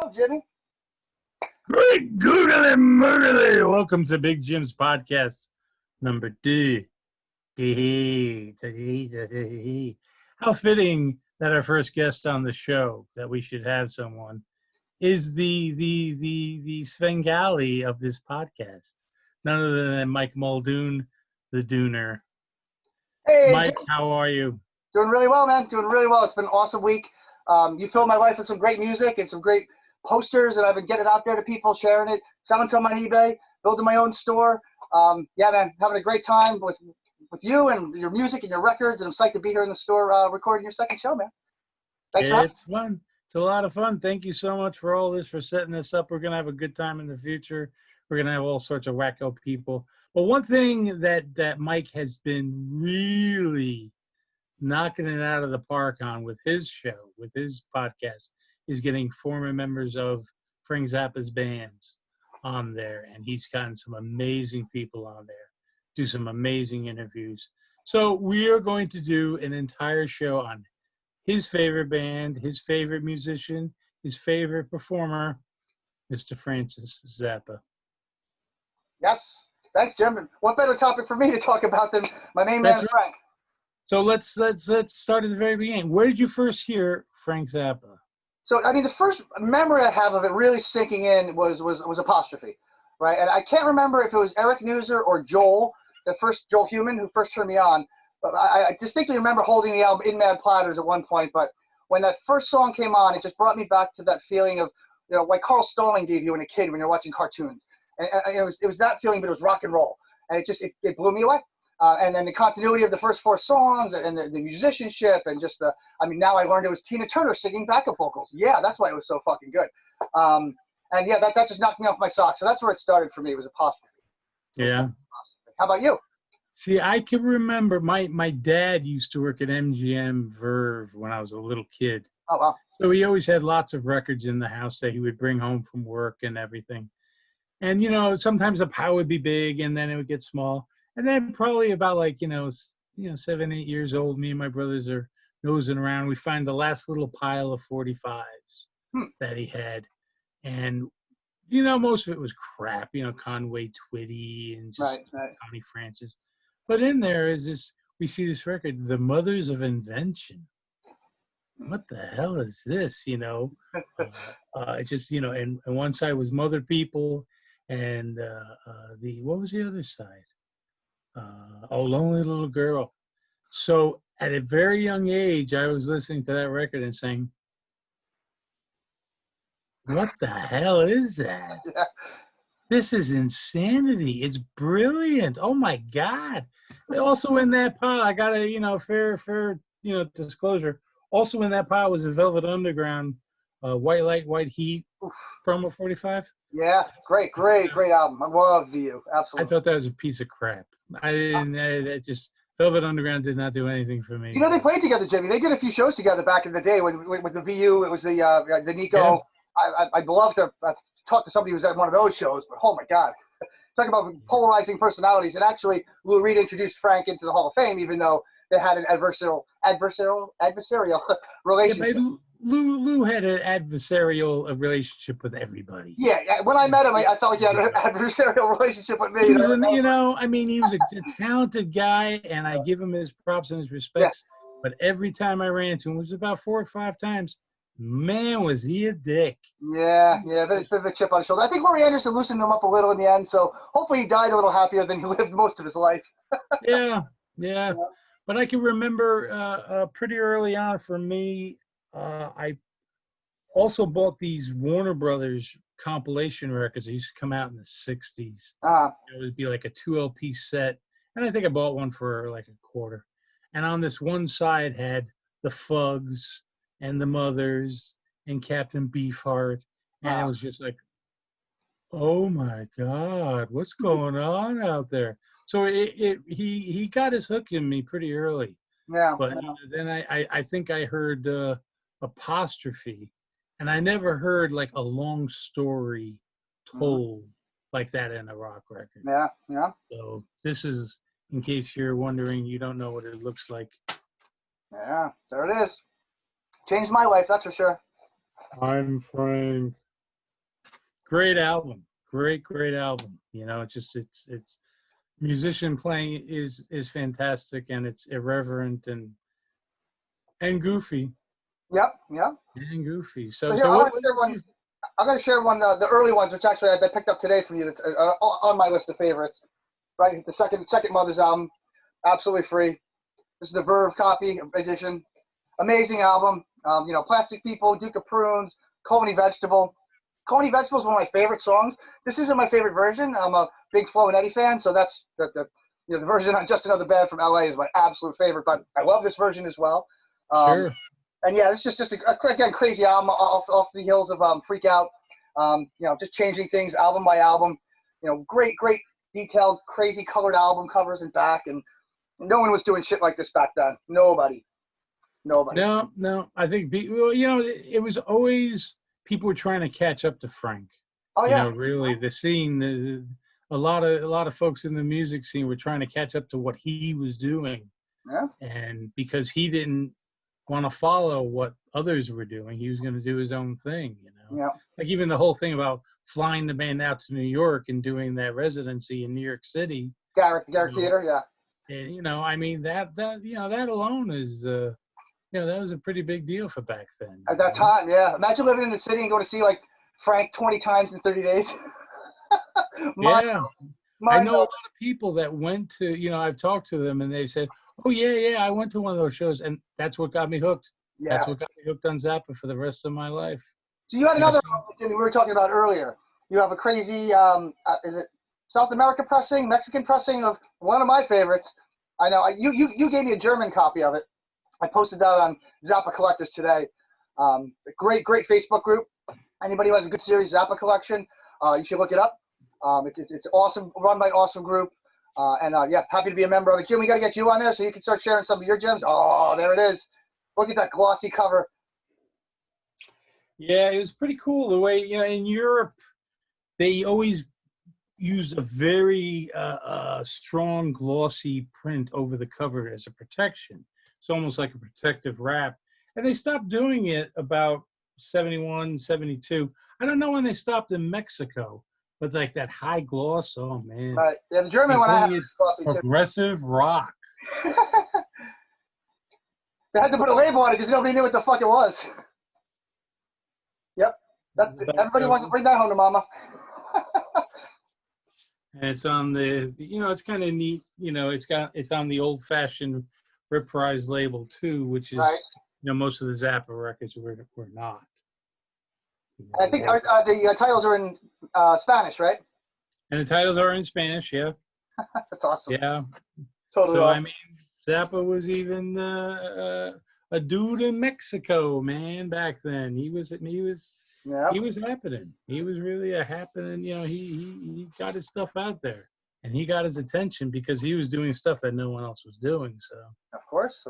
Hello, Jimmy. Great googly moogly. Welcome to Big Jim's podcast number 2. How fitting that our first guest on the show, that we should have someone, is the Svengali of this podcast. None other than Mike Muldoon, the Dooner. Hey, Mike, Jim. how are you? Doing really well, man. Doing really well. It's been an awesome week. You filled my life with some great music and some great posters, and I've been getting it out there to people, sharing it, selling some on eBay, building my own store. Yeah, man, having a great time with you and your music and your records, and I'm psyched to be here in the store recording your second show, man. Thanks for having me. It's fun. It's a lot of fun. Thank you so much for all this, for setting this up. We're going to have a good time in the future. We're going to have all sorts of wacko people. But one thing that Mike has been really knocking it out of the park on with his show, with his podcast, is getting former members of Frank Zappa's bands on there. And he's gotten some amazing people on there, do some amazing interviews. So we are going to do an entire show on his favorite band, his favorite musician, his favorite performer, Mr. Francis Zappa. Yes. Thanks, Jim. What better topic for me to talk about than my main man, Frank? So let's start at the very beginning. Where did you first hear Frank Zappa? So, I mean, the first memory I have of it really sinking in was Apostrophe, right? And I can't remember if it was Eric Newser or Joel Human, who first turned me on. But I distinctly remember holding the album in Mad Platters at one point. But when that first song came on, it just brought me back to that feeling of, you know, like Carl Stalling gave you when a kid when you're watching cartoons. And it was that feeling, but it was rock and roll. And it blew me away. And then the continuity of the first 4 songs and the musicianship and just now I learned it was Tina Turner singing backup vocals. Yeah, that's why it was so fucking good. And yeah, that just knocked me off my socks. So that's where it started for me, was Apostrophe. Yeah. How about you? See, I can remember my dad used to work at MGM Verve when I was a little kid. Oh, wow. So he always had lots of records in the house that he would bring home from work and everything. And, you know, sometimes the pile would be big and then it would get small. And then probably about 7, 8 years old, me and my brothers are nosing around. We find the last little pile of 45s that he had. And, you know, most of it was crap, you know, Conway Twitty and just Connie Francis. But in there is this, we see this record, The Mothers of Invention. What the hell is this, you know? It's just, you know, and one side was Mother People, and what was the other side? Lonely Little Girl. So at a very young age, I was listening to that record and saying, what the hell is that? This is insanity. It's brilliant. Oh my God. Also in that pile, I got a, you know, fair, you know, disclosure. Also in that pile was a Velvet Underground, White Light, White Heat, promo 45. Yeah, great album. I love View. Absolutely. I thought that was a piece of crap. Velvet Underground did not do anything for me. You know, they played together, Jimmy. They did a few shows together back in the day with the VU. It was the Nico. Yeah. I'd love to talk to somebody who was at one of those shows, but oh my God. Talk about polarizing personalities. And actually, Lou Reed introduced Frank into the Hall of Fame, even though they had an adversarial relationship. Yeah, Lou had an adversarial relationship with everybody. Yeah, when I met him, I felt like he had an adversarial relationship with me. He was he was a talented guy, and I give him his props and his respects. Yeah. But every time I ran into him, it was about 4 or 5 times, man, was he a dick. Yeah, there's a bit of a chip on his shoulder. I think Laurie Anderson loosened him up a little in the end, so hopefully he died a little happier than he lived most of his life. Yeah. But I can remember pretty early on for me, I also bought these Warner Brothers compilation records. They used to come out in the 60s. It would be like a 2 LP set. And I think I bought one for like $0.25. And on this one side had the Fugs and the Mothers and Captain Beefheart. And it was just like, oh my God, what's going on out there? So he got his hook in me pretty early. Yeah. But then I think I heard Apostrophe, and I never heard like a long story told like that in a rock record. Yeah. So this is, in case you're wondering, you don't know what it looks like. Yeah, there it is. Changed my life, that's for sure. I'm Frank. great album. Great album. You know, it's musician playing is fantastic, and it's irreverent and goofy. Yep, yep. And goofy. So So here, so I what, want to what share did one. you I'm going to share one, the early ones, which actually I picked up today from you. That's on my list of favorites. Right, the second Mother's album, absolutely free. This is the Verve copy edition. Amazing album. You know, Plastic People, Duke of Prunes, Coney Vegetable. Coney Vegetable is one of my favorite songs. This isn't my favorite version. I'm a big Flo and Eddie fan, so that's the version on Just Another Band from LA is my absolute favorite. But I love this version as well. Sure. And yeah, it's just again crazy album off the heels of Freak Out. You know, just changing things album by album. You know, great detailed, crazy colored album covers and back, and no one was doing shit like this back then. Nobody. No. I think well, you know, it was always people were trying to catch up to Frank. Oh You yeah. know, really, the scene, a lot of folks in the music scene were trying to catch up to what he was doing. Yeah. And because he didn't want to follow what others were doing, he was going to do his own thing. You know, Yeah. like even the whole thing about flying the band out to New York and doing that residency in New York City. Garrick Theater. Yeah. And, you know, I mean that you know that alone is. You know, that was a pretty big deal for back then. At that time, yeah. Imagine living in the city and going to see like Frank 20 times in 30 days. Yeah. I know a lot of people that went to, you know, I've talked to them and they said, oh, yeah, I went to one of those shows and that's what got me hooked. Yeah. That's what got me hooked on Zappa for the rest of my life. So you had another one we were talking about earlier. You have a crazy, is it South America pressing, Mexican pressing of one of my favorites. I know, you gave me a German copy of it. I posted that on Zappa Collectors today. A great Facebook group. Anybody who has a good series Zappa collection, you should look it up. It's awesome, run by an awesome group. Yeah, happy to be a member of it. Jim, we got to get you on there so you can start sharing some of your gems. Oh, there it is. Look at that glossy cover. Yeah, it was pretty cool the way, you know, in Europe, they always used a very strong glossy print over the cover as a protection. It's almost like a protective wrap. And they stopped doing it about 71, 72. I don't know when they stopped in Mexico, but like that high gloss, oh man. Right. Yeah, the German one I have is glossy too. Progressive rock. They had to put a label on it because nobody knew what the fuck it was. Yep. Everybody wants to bring that home to mama. And it's on the, you know, it's kind of neat. You know, it's on the old fashioned Reprise label too, which is, right. You know, most of the Zappa records were not. You know, I think the titles are in Spanish, right? And the titles are in Spanish, yeah. That's awesome. Yeah. Totally. So awesome. I mean, Zappa was even a dude in Mexico, man. Back then, he was happening. He was really a happening. You know, he got his stuff out there. And he got his attention because he was doing stuff that no one else was doing. So of course.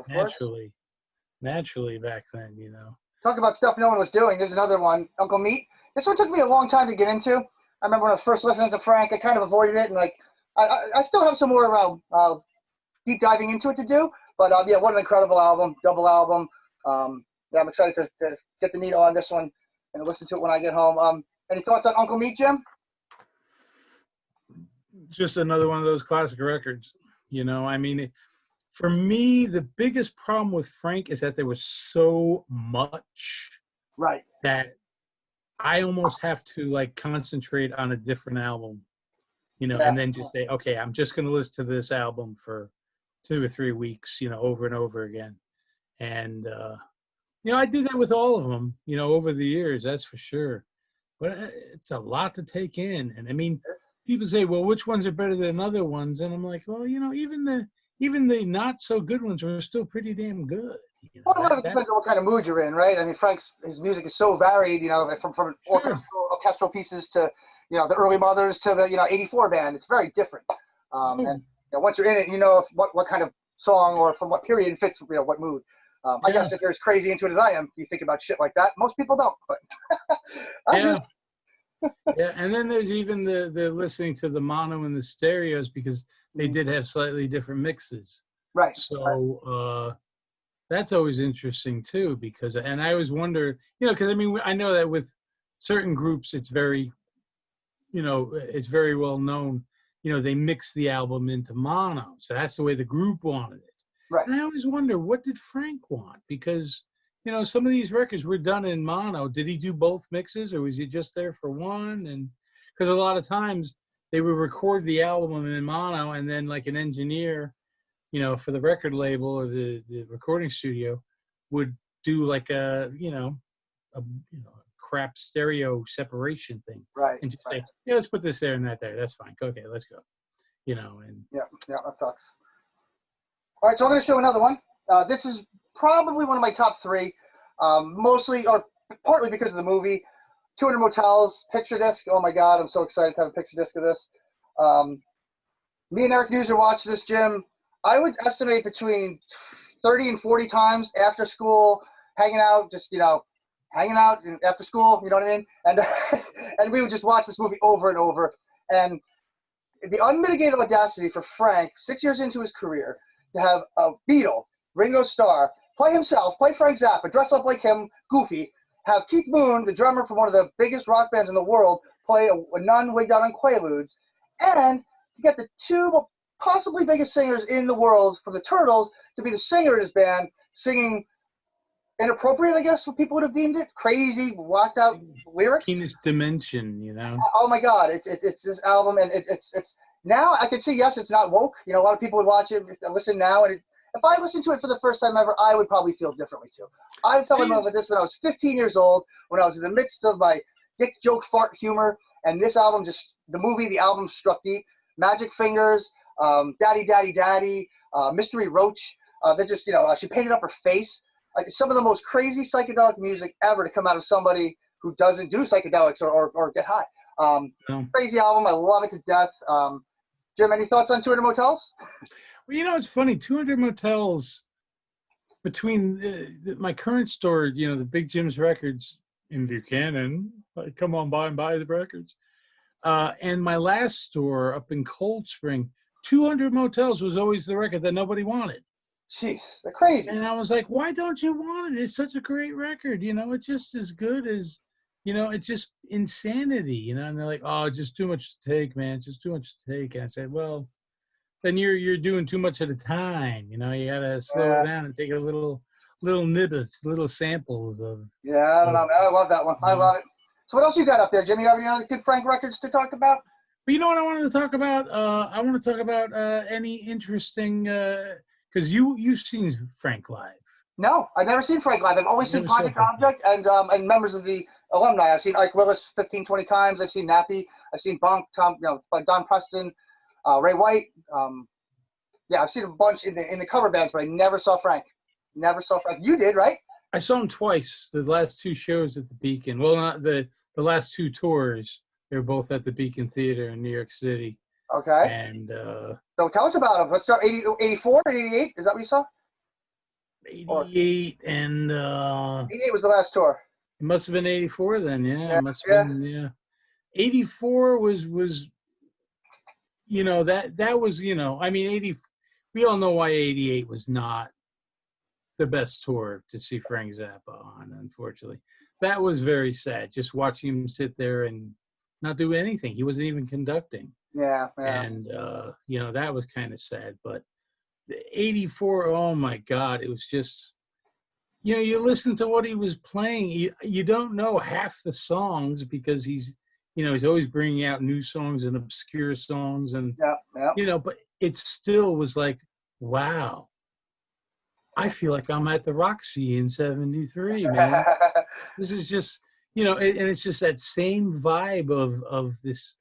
Naturally back then, you know. Talk about stuff no one was doing. There's another one, Uncle Meat. This one took me a long time to get into. I remember when I was first listening to Frank, I kind of avoided it, and like I still have some more deep diving into it to do. But yeah, what an incredible album, double album. Yeah, I'm excited to get the needle on this one and listen to it when I get home. Any thoughts on Uncle Meat, Jim? Just another one of those classic records. You know, I mean, for me, the biggest problem with Frank is that there was so much, right, that I almost have to like concentrate on a different album, you know, and then just say, okay, I'm just going to listen to this album for 2 or 3 weeks, you know, over and over again. And, you know, I did that with all of them, you know, over the years, that's for sure. But it's a lot to take in. And I mean, people say, well, which ones are better than other ones? And I'm like, well, you know, even the not so good ones are still pretty damn good. You know, well, it depends on what kind of mood you're in, right? I mean, his music is so varied, you know, from sure. orchestral pieces to, you know, the early Mothers to the, you know, 84 band. It's very different. And you know, once you're in it, you know what kind of song or from what period fits, you know, what mood. I guess if you're as crazy into it as I am, you think about shit like that. Most people don't, but yeah. Yeah, and then there's even the listening to the mono and the stereos because they did have slightly different mixes. Right. So that's always interesting too because, and I always wonder, you know, because I mean, I know that with certain groups, it's very it's very well known, they mixed the album into mono. So that's the way the group wanted it. Right. And I always wonder, what did Frank want? Because, some of these records were done in mono. Did he do both mixes, or was he just there for one? And because a lot of times they would record the album in mono, and then like an engineer, for the record label or the recording studio would do like a crap stereo separation thing. Right. And just say, yeah, let's put this there and that there. That's fine. Okay, let's go. And yeah, that sucks. All right, so I'm going to show another one. This is probably one of my top three, mostly or partly because of the movie. 200 Motels, picture disc. Oh my God, I'm so excited to have a picture disc of this. Me and Eric Newser watched this, Jim. I would estimate between 30 and 40 times after school, hanging out, just, hanging out after school, you know what I mean? And and we would just watch this movie over and over. And the unmitigated audacity for Frank, 6 years into his career, to have a Beatle, Ringo Starr, play himself, play Frank Zappa, dress up like him, goofy, have Keith Moon, the drummer from one of the biggest rock bands in the world, play a nun wigged out on Quaaludes, and to get the two possibly biggest singers in the world from the Turtles to be the singer in his band, singing inappropriate, I guess, what people would have deemed it, crazy, whacked out lyrics. Penis dimension, Oh my God, it's this album, and it's now I can see, yes, it's not woke. A lot of people would watch it, listen now, and if I listened to it for the first time ever, I would probably feel differently too. I fell in love with this when I was 15 years old, when I was in the midst of my dick joke fart humor, and this album the album struck deep. Magic Fingers, Daddy, Daddy, Daddy, Mystery Roach. They just, she painted up her face. Like some of the most crazy psychedelic music ever to come out of somebody who doesn't do psychedelics or get high. Crazy album. I love it to death. Jim, any thoughts on 200 Motels? Well, it's funny. 200 Motels, between my current store, the Big Jim's Records in Buchanan, come on by and buy the records, and my last store up in Cold Spring, 200 Motels was always the record that nobody wanted. Jeez, they're crazy. And I was like, why don't you want it? It's such a great record. It's just as good as, it's just insanity, and they're like, oh, just too much to take, man. Just too much to take. And I said, well, then you're doing too much at a time. You gotta slow it down and take a little nibbits, little samples of. Yeah, I don't know, man. I love that one. I love it. So what else you got up there, Jimmy? You have any other good Frank records to talk about? But you know what I wanted to talk about? I want to talk about any interesting, because you've seen Frank live. No, I've never seen Frank live. I've always seen Project Object and members of the alumni. I've seen Ike Willis 15, 20 times. I've seen Nappy. I've seen Bonk, Don Preston, Ray White. I've seen a bunch in the cover bands, but I never saw Frank. Never saw Frank. You did, right? I saw him twice. The last two shows at the Beacon. Well, not the last two tours. They were both at the Beacon Theater in New York City. Okay. And so tell us about them. Let's start 84 or 88. Is that what you saw? 88 and 88 was the last tour. It must have been 84 then. Yeah, it must have been. Yeah. 84 was that was 80. We all know why 88 was not the best tour to see Frank Zappa on. Unfortunately, that was very sad. Just watching him sit there and not do anything. He wasn't even conducting. Yeah. And that was kind of sad. But the 84, oh my God, it was just, you listen to what he was playing. You don't know half the songs because he's always bringing out new songs and obscure songs, and but it still was like, wow, I feel like I'm at the Roxy in '73, man. This is just, and it's just that same vibe of this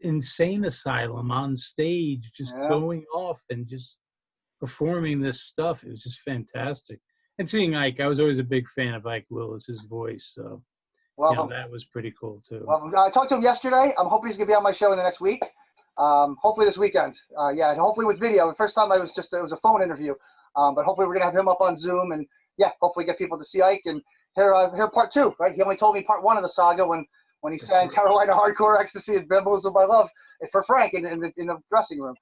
insane asylum on stage, just going off and just performing this stuff. It was just fantastic. And seeing Ike, I was always a big fan of Ike Willis's voice, so that was pretty cool too. Well, I talked to him yesterday. I'm hoping he's gonna be on my show in the next week. Hopefully this weekend. And hopefully with video. The first time it was a phone interview. But hopefully we're gonna have him up on Zoom and hopefully get people to see Ike and hear part two. Right? He only told me part one of the saga when he sang Carolina Hardcore Ecstasy and Bimbles of My Love for Frank in the dressing room.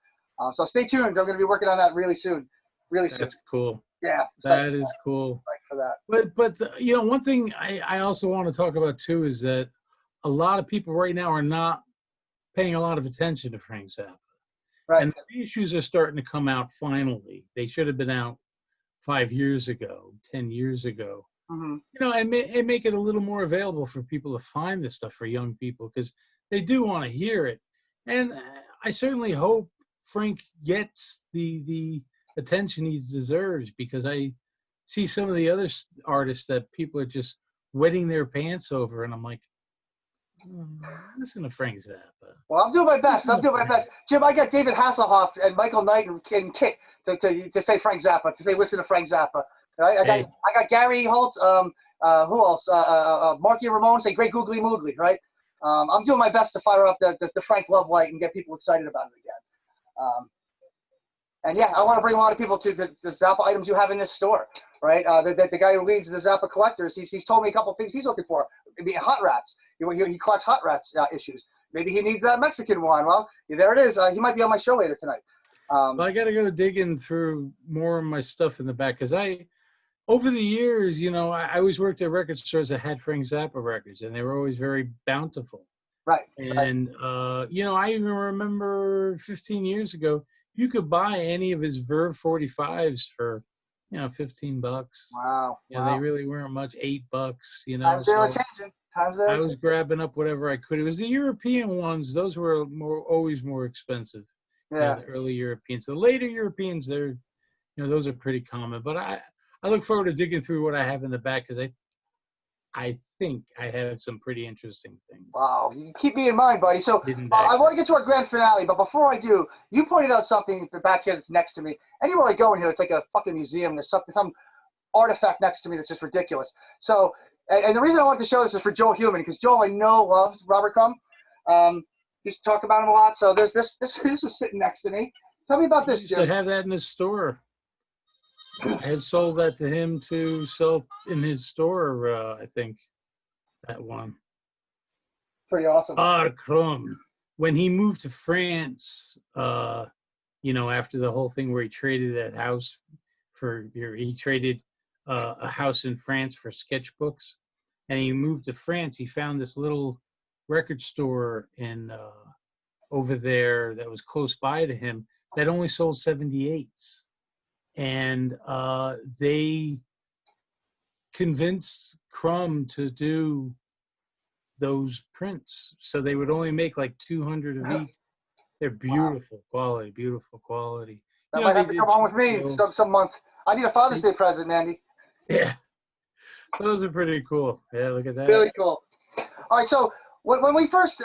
So stay tuned. I'm gonna be working on that really soon. Really soon. That's cool. Yeah, that is cool. For that. But one thing I also want to talk about too is that a lot of people right now are not paying a lot of attention to Frank Zappa. Right. And the issues are starting to come out finally. They should have been out 5 years ago, 10 years ago. Mm-hmm. And make it a little more available for people to find this stuff for young people, because they do want to hear it. And I certainly hope Frank gets the attention he deserves, because I see some of the other artists that people are just wetting their pants over, and I'm like, listen to Frank Zappa. Well, I'm doing my best. I'm doing my best. Jim, I got David Hasselhoff and Michael Knight and Kit to say Frank Zappa, to say listen to Frank Zappa. Right? I got Gary Holt. Who else? Marky Ramone say great googly moogly. Right? I'm doing my best to fire up the Frank love light and get people excited about it again. And yeah, I want to bring a lot of people to the Zappa items you have in this store. Right? The guy who leads the Zappa collectors, he's told me a couple of things he's looking for. Maybe hot rats. He collects hot rats issues. Maybe he needs that Mexican one. Well, there it is. He might be on my show later tonight. Well, I got to go digging through more of my stuff in the back, because over the years, I always worked at record stores that had Frank Zappa records, and they were always very bountiful. Right. And, I even remember 15 years ago, you could buy any of his Verve 45s for, $15. Wow. They really weren't much, $8, Times they were changing. I was grabbing up whatever I could. It was the European ones; those were always more expensive. Yeah. The early Europeans. The later Europeans, those are pretty common. But I look forward to digging through what I have in the back, because I think I have some pretty interesting things. Wow, you keep me in mind, buddy. So I want to get to our grand finale, but before I do, you pointed out something back here that's next to me. Anywhere I go in here, it's like a fucking museum. There's some artifact next to me that's just ridiculous. So. And the reason I wanted to show this is for Joel Human, because Joel, I know, loves Robert Crumb. Used to talk about him a lot. So there's this was sitting next to me. Tell me about this, Jim. I have that in his store. I had sold that to him to sell in his store, I think, that one. Pretty awesome. Crumb. When he moved to France, after the whole thing where he traded that house he traded a house in France for sketchbooks, and he moved to France. He found this little record store in over there that was close by to him that only sold 78s, and they convinced Crumb to do those prints, so they would only make like 200 a week. They're beautiful quality, beautiful quality. That might have to come on with me some month. I need a Father's Day present, Andy. Yeah, those are pretty cool. Yeah, look at that. Really cool. All right, so when we first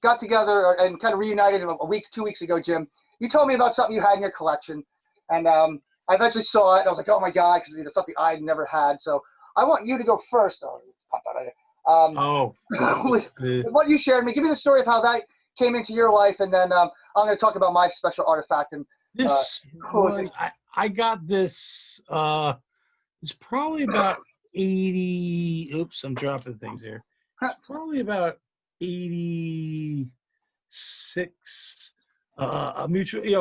got together and kind of reunited 2 weeks ago, Jim, you told me about something you had in your collection, and I eventually saw it, and I was like, oh my God, because it's something I'd never had. So I want you to go first. With what you shared me. Give me the story of how that came into your life, and then I'm going to talk about my special artifact. And this I got this. It's probably about 80. Oops, I'm dropping things here. It's probably about 86. A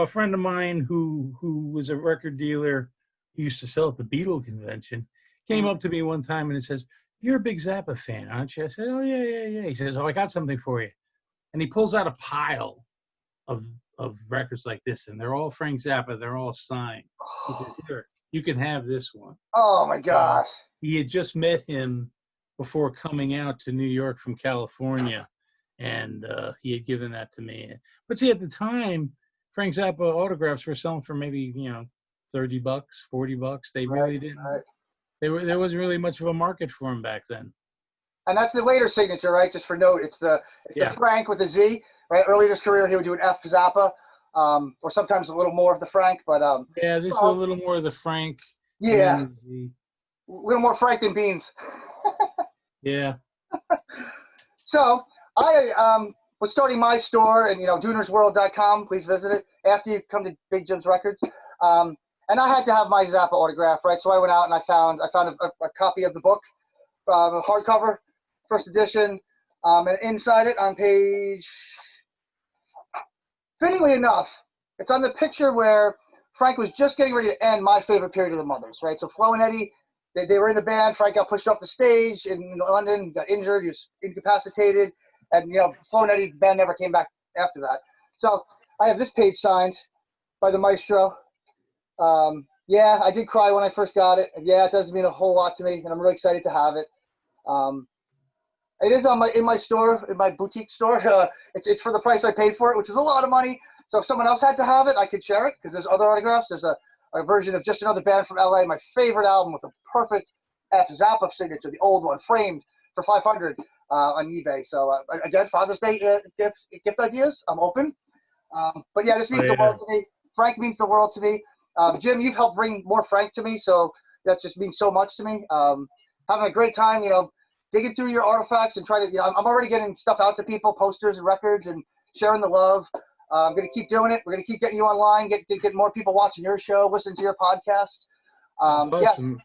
friend of mine who was a record dealer, who used to sell at the Beatle convention, came up to me one time and he says, "You're a big Zappa fan, aren't you?" I said, "Oh yeah." He says, "Oh, I got something for you," and he pulls out a pile of records like this, and they're all Frank Zappa. They're all signed. He says, "Here, you can have this one." Oh my gosh! He had just met him before coming out to New York from California, and he had given that to me. But see, at the time, Frank Zappa autographs were selling for maybe $30, $40. They really didn't. Right. There wasn't really much of a market for them back then. And that's the later signature, right? Just for note, it's the Frank with a Z, right? Early in his career, he would do an F Zappa, or sometimes a little more of the Frank, but yeah, this is a little more of the Frank. Yeah, a little more Frank than Beans. Yeah. So I was starting my store, and doonersworld.com. Please visit it after you come to Big Jim's Records. And I had to have my Zappa autograph, right? So I went out and I found a copy of the book, hardcover, first edition, and inside it on page, fittingly enough, it's on the picture where Frank was just getting ready to end my favorite period of the Mothers, right? So Flo and Eddie, they were in the band. Frank got pushed off the stage in London, got injured, he was incapacitated, and Flo and Eddie's band never came back after that. So I have this page signed by the maestro. Yeah, I did cry when I first got it. Yeah, it does mean a whole lot to me, and I'm really excited to have it. It is in my store, in my boutique store. It's for the price I paid for it, which is a lot of money. So if someone else had to have it, I could share it because there's other autographs. There's a version of Just Another Band from LA, my favorite album with a perfect F Zappa signature, the old one, framed for $500 on eBay. So again, Father's Day gift ideas. I'm open. But yeah, this means the world to me. Frank means the world to me. Jim, you've helped bring more Frank to me, so that just means so much to me. Having a great time, digging through your artifacts and trying to, I'm already getting stuff out to people, posters and records, and sharing the love. I'm going to keep doing it. We're going to keep getting you online, get more people watching your show, listening to your podcast. That's awesome. Yeah.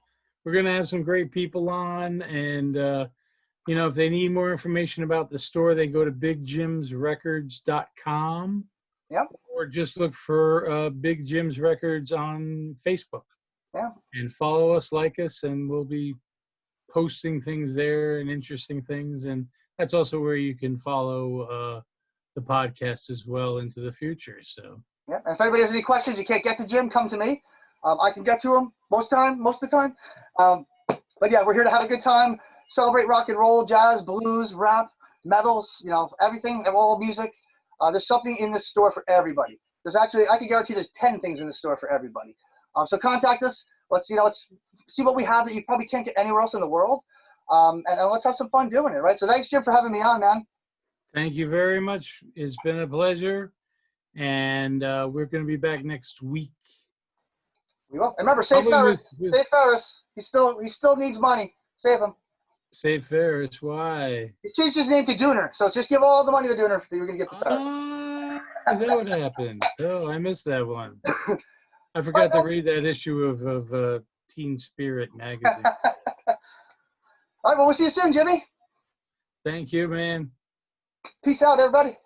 We're going to have some great people on, and if they need more information about the store, they go to bigjimsrecords.com. Yep. Or just look for Big Jim's Records on Facebook. Yeah. And follow us, like us, and we'll be posting things there and interesting things. And that's also where you can follow the podcast as well into the future. So. Yeah. And if anybody has any questions, you can't get to Jim, come to me. I can get to him most of the time. But yeah, we're here to have a good time, celebrate rock and roll, jazz, blues, rap, metals, everything, all music. There's something in this store for everybody. There's actually, I can guarantee there's 10 things in the store for everybody. So contact us. Let's see what we have that you probably can't get anywhere else in the world. And let's have some fun doing it, right? So thanks, Jim, for having me on, man. Thank you very much. It's been a pleasure. And we're going to be back next week. We will. And remember, save Ferris. Save Ferris. He still needs money. Save him. Save Ferris. Why? He's changed his name to Dooner. So just give all the money to Dooner that you're going to give to Ferris. Is that what happened? Oh, I missed that one. I forgot to read that issue of Teen Spirit magazine. All right, well, we'll see you soon, Jimmy. Thank you, man. Peace out, everybody.